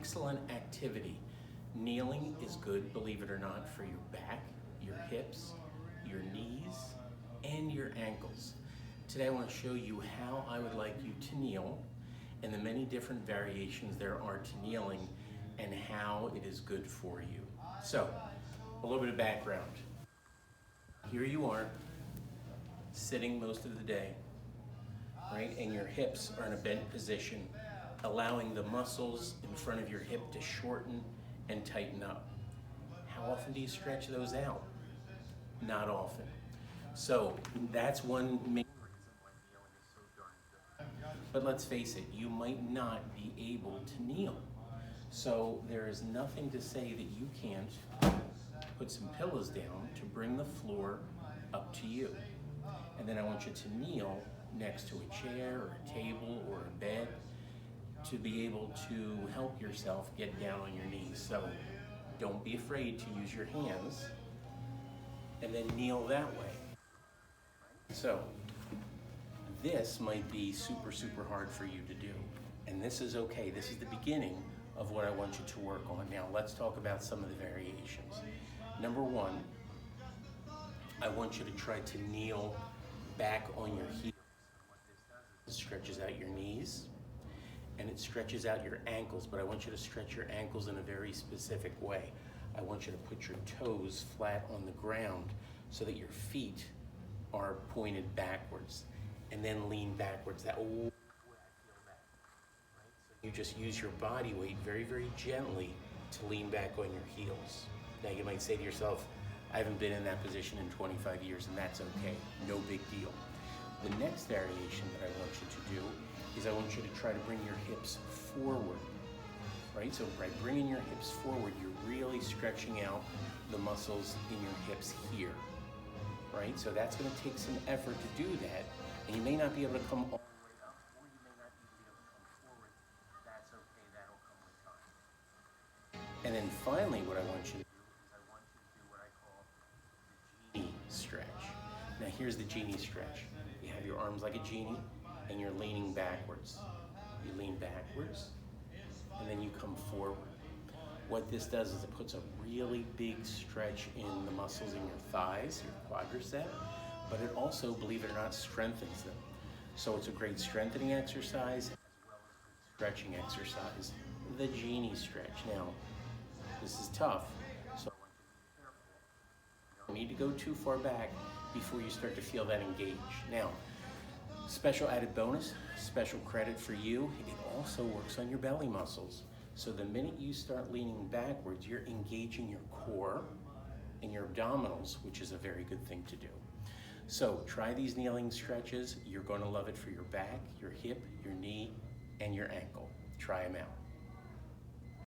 excellent activity. Kneeling is good, believe it or not, for your back, your hips, your knees, and your ankles. Today I want to show you how I would like you to kneel and the many different variations there are to kneeling and how it is good for you. So, a little bit of background. Here you are, sitting most of the day, right? And your hips are in a bent position, allowing the muscles in front of your hip to shorten and tighten up. How often do you stretch those out? Not often. So that's one main reason why kneeling is so darn good. But let's face it, you might not be able to kneel. So there is nothing to say that you can't put some pillows down to bring the floor up to you. And then I want you to kneel next to a chair or a table or a bed to be able to help yourself get down on your knees. So don't be afraid to use your hands and then kneel that way. So this might be super, super hard for you to do. And this is okay. This is the beginning of what I want you to work on. Now let's talk about some of the variations. Number one, I want you to try to kneel back on your heels. It stretches out your knees and it stretches out your ankles, but I want you to stretch your ankles in a very specific way. I want you to put your toes flat on the ground so that your feet are pointed backwards and then lean backwards. That, oh, boy, I feel that. Right? So you just use your body weight very, very gently to lean back on your heels. Now you might say to yourself, I haven't been in that position in 25 years and that's okay, no big deal. The next variation that I want you to do is I want you to try to bring your hips forward, right? So by bringing your hips forward, you're really stretching out the muscles in your hips here, right? So that's gonna take some effort to do that, and you may not be able to come all the way up, or you may not even be able to come forward. That's okay, that'll come with time. And then finally, what I want you to do is I want you to do what I call the genie stretch. Now here's the genie stretch. You have your arms like a genie, and you're leaning backwards. You lean backwards, and then you come forward. What this does is it puts a really big stretch in the muscles in your thighs, your quadricep, but it also, believe it or not, strengthens them. So it's a great strengthening exercise as well as a stretching exercise. The genie stretch. Now, this is tough, so I want you to be careful. You don't need to go too far back before you start to feel that engage. Now, special added bonus, special credit for you, it also works on your belly muscles. So the minute you start leaning backwards, you're engaging your core and your abdominals, which is a very good thing to do. So try these kneeling stretches. You're going to love it for your back, your hip, your knee, and your ankle. Try them out.